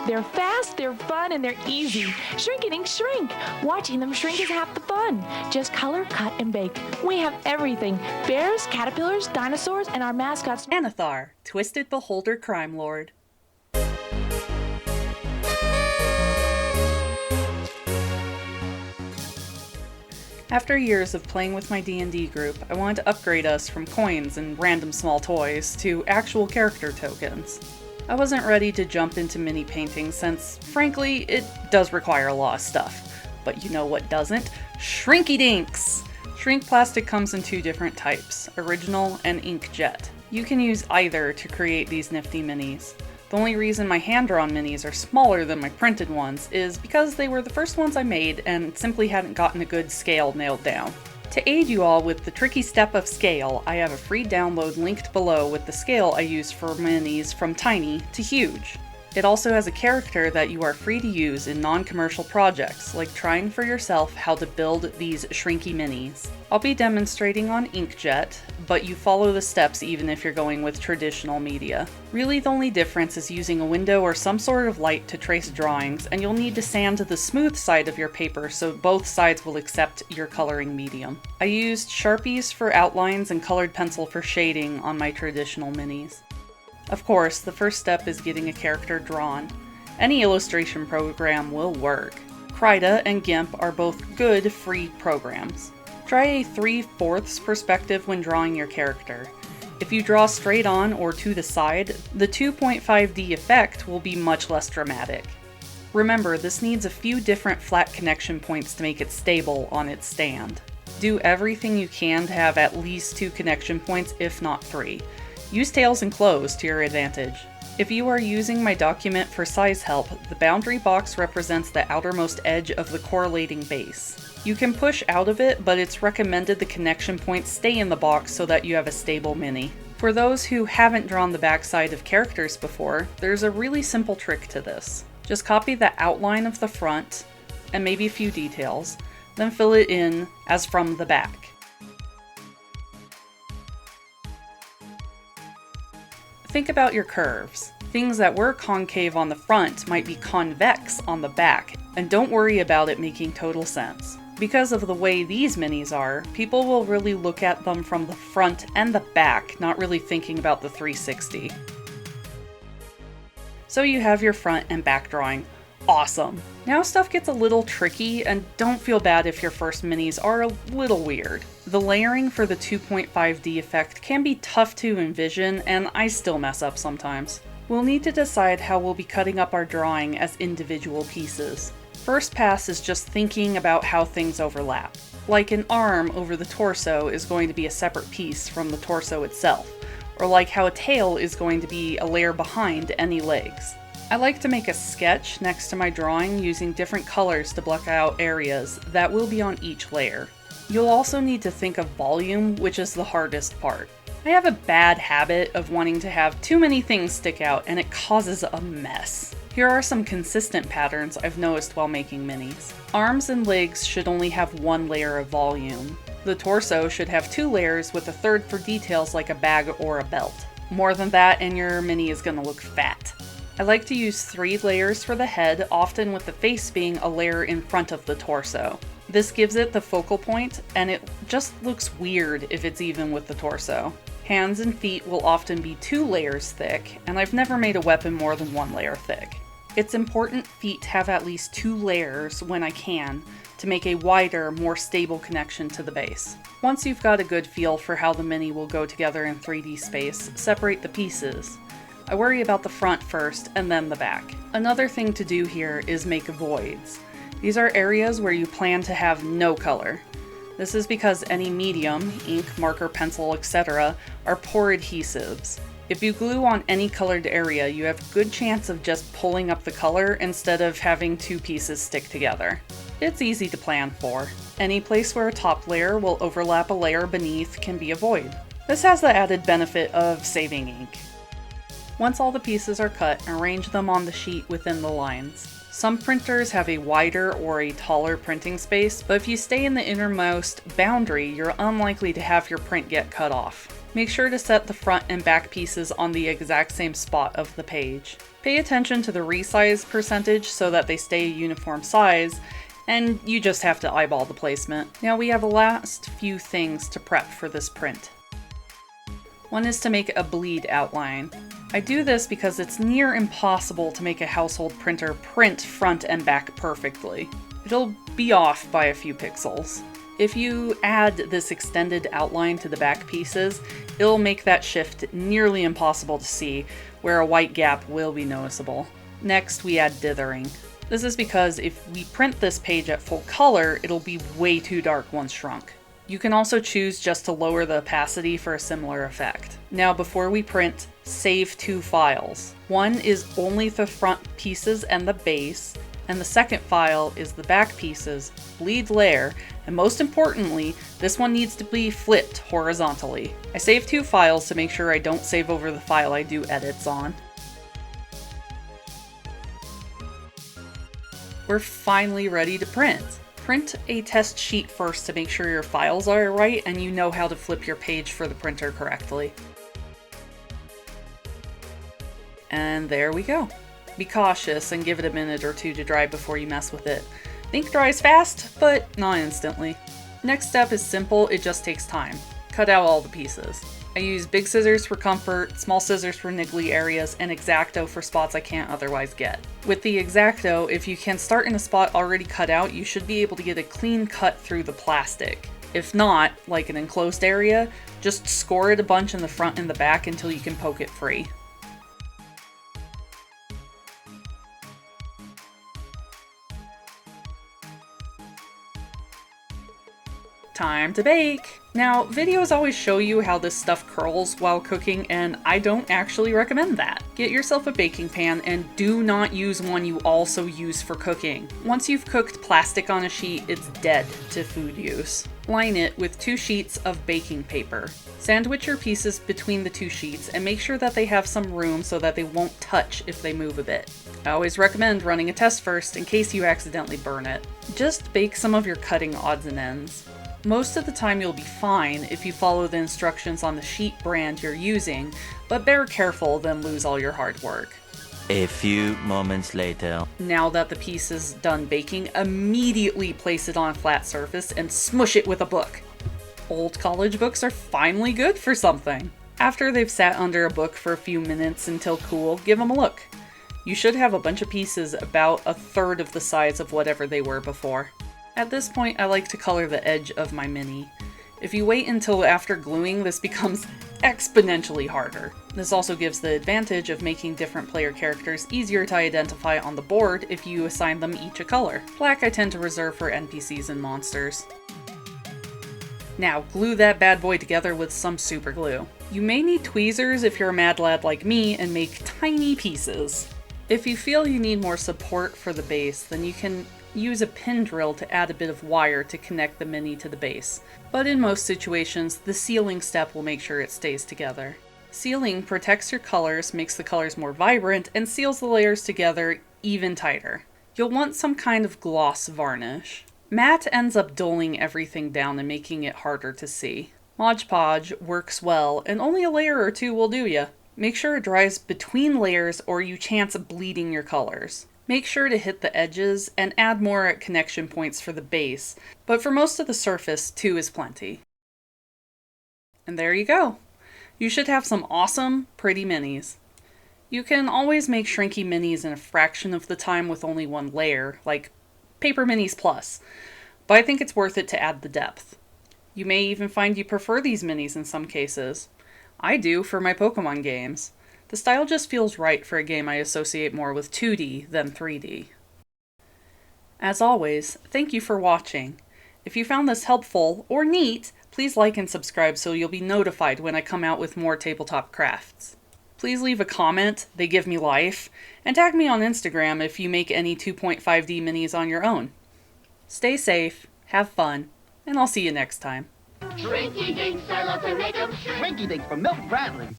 They're fast, they're fun, and they're easy. Shrinky Dinks shrink. Watching them shrink is half the fun. Just color, cut, and bake. We have everything. Bears, caterpillars, dinosaurs, and our mascots. Anathar, Twisted Beholder Crime Lord. After years of playing with my D&D group, I wanted to upgrade us from coins and random small toys to actual character tokens. I wasn't ready to jump into mini painting since, frankly, it does require a lot of stuff. But you know what doesn't? Shrinky Dinks! Shrink plastic comes in two different types, original and inkjet. You can use either to create these nifty minis. The only reason my hand-drawn minis are smaller than my printed ones is because they were the first ones I made and simply hadn't gotten a good scale nailed down. To aid you all with the tricky step of scale, I have a free download linked below with the scale I use for minis from tiny to huge. It also has a character that you are free to use in non-commercial projects, like trying for yourself how to build these shrinky minis. I'll be demonstrating on inkjet, but you follow the steps even if you're going with traditional media. Really the only difference is using a window or some sort of light to trace drawings, and you'll need to sand the smooth side of your paper so both sides will accept your coloring medium. I used Sharpies for outlines and colored pencil for shading on my traditional minis. Of course, the first step is getting a character drawn. Any illustration program will work. Krita and GIMP are both good free programs. Try a 3/4 perspective when drawing your character. If you draw straight on or to the side, the 2.5D effect will be much less dramatic. Remember, this needs a few different flat connection points to make it stable on its stand. Do everything you can to have at least 2 connection points, if not 3. Use tails and clothes to your advantage. If you are using my document for size help, the boundary box represents the outermost edge of the correlating base. You can push out of it, but it's recommended the connection points stay in the box so that you have a stable mini. For those who haven't drawn the backside of characters before, there's a really simple trick to this. Just copy the outline of the front, and maybe a few details, then fill it in as from the back. Think about your curves. Things that were concave on the front might be convex on the back, and don't worry about it making total sense. Because of the way these minis are, people will really look at them from the front and the back, not really thinking about the 360. So you have your front and back drawing. Awesome! Now stuff gets a little tricky, and don't feel bad if your first minis are a little weird. The layering for the 2.5D effect can be tough to envision, and I still mess up sometimes. We'll need to decide how we'll be cutting up our drawing as individual pieces. First pass is just thinking about how things overlap. Like an arm over the torso is going to be a separate piece from the torso itself, or like how a tail is going to be a layer behind any legs. I like to make a sketch next to my drawing using different colors to block out areas that will be on each layer. You'll also need to think of volume, which is the hardest part. I have a bad habit of wanting to have too many things stick out, and it causes a mess. Here are some consistent patterns I've noticed while making minis. Arms and legs should only have 1 layer of volume. The torso should have 2 layers with a third for details like a bag or a belt. More than that and your mini is gonna look fat. I like to use 3 layers for the head, often with the face being a layer in front of the torso. This gives it the focal point, and it just looks weird if it's even with the torso. Hands and feet will often be 2 layers thick, and I've never made a weapon more than 1 layer thick. It's important feet have at least 2 layers when I can, to make a wider, more stable connection to the base. Once you've got a good feel for how the mini will go together in 3D space, separate the pieces. I worry about the front first, and then the back. Another thing to do here is make voids. These are areas where you plan to have no color. This is because any medium, ink, marker, pencil, etc., are poor adhesives. If you glue on any colored area, you have a good chance of just pulling up the color instead of having 2 pieces stick together. It's easy to plan for. Any place where a top layer will overlap a layer beneath can be a void. This has the added benefit of saving ink. Once all the pieces are cut, arrange them on the sheet within the lines. Some printers have a wider or a taller printing space, but if you stay in the innermost boundary, you're unlikely to have your print get cut off. Make sure to set the front and back pieces on the exact same spot of the page. Pay attention to the resize percentage so that they stay a uniform size, and you just have to eyeball the placement. Now we have the last few things to prep for this print. One is to make a bleed outline. I do this because it's near impossible to make a household printer print front and back perfectly. It'll be off by a few pixels. If you add this extended outline to the back pieces, it'll make that shift nearly impossible to see, where a white gap will be noticeable. Next, we add dithering. This is because if we print this page at full color, it'll be way too dark once shrunk. You can also choose just to lower the opacity for a similar effect. Now before we print, save two files. One is only the front pieces and the base, and the second file is the back pieces, bleed layer, and most importantly, this one needs to be flipped horizontally. I save two files to make sure I don't save over the file I do edits on. We're finally ready to print. Print a test sheet first to make sure your files are right and you know how to flip your page for the printer correctly. And there we go. Be cautious and give it a minute or two to dry before you mess with it. Ink dries fast, but not instantly. Next step is simple, it just takes time. Cut out all the pieces. I use big scissors for comfort, small scissors for niggly areas, and X-Acto for spots I can't otherwise get. With the X-Acto, if you can start in a spot already cut out, you should be able to get a clean cut through the plastic. If not, like an enclosed area, just score it a bunch in the front and the back until you can poke it free. Time to bake! Now, videos always show you how this stuff curls while cooking, and I don't actually recommend that. Get yourself a baking pan and do not use one you also use for cooking. Once you've cooked plastic on a sheet, it's dead to food use. Line it with 2 sheets of baking paper. Sandwich your pieces between the 2 sheets and make sure that they have some room so that they won't touch if they move a bit. I always recommend running a test first in case you accidentally burn it. Just bake some of your cutting odds and ends. Most of the time you'll be fine if you follow the instructions on the sheet brand you're using, but bear careful, then lose all your hard work. A few moments later. Now that the piece is done baking, immediately place it on a flat surface and smush it with a book. Old college books are finally good for something. After they've sat under a book for a few minutes until cool, give them a look. You should have a bunch of pieces about a third of the size of whatever they were before. At this point, I like to color the edge of my mini. If you wait until after gluing, this becomes exponentially harder. This also gives the advantage of making different player characters easier to identify on the board if you assign them each a color. Black I tend to reserve for NPCs and monsters. Now, glue that bad boy together with some super glue. You may need tweezers if you're a mad lad like me and make tiny pieces. If you feel you need more support for the base, then you can use a pin drill to add a bit of wire to connect the mini to the base. But in most situations, the sealing step will make sure it stays together. Sealing protects your colors, makes the colors more vibrant, and seals the layers together even tighter. You'll want some kind of gloss varnish. Matte ends up dulling everything down and making it harder to see. Mod Podge works well, and only a layer or 2 will do ya. Make sure it dries between layers or you chance bleeding your colors. Make sure to hit the edges and add more at connection points for the base, but for most of the surface, 2 is plenty. And there you go. You should have some awesome, pretty minis. You can always make Shrinky minis in a fraction of the time with only 1 layer, like Paper Minis Plus, but I think it's worth it to add the depth. You may even find you prefer these minis in some cases. I do for my Pokemon games. The style just feels right for a game I associate more with 2D than 3D. As always, thank you for watching. If you found this helpful or neat, please like and subscribe so you'll be notified when I come out with more tabletop crafts. Please leave a comment, they give me life, and tag me on Instagram if you make any 2.5D minis on your own. Stay safe, have fun, and I'll see you next time. Shrinky Dinks, I love to make 'em shrink. Shrinky Dinks from Milk Bradley.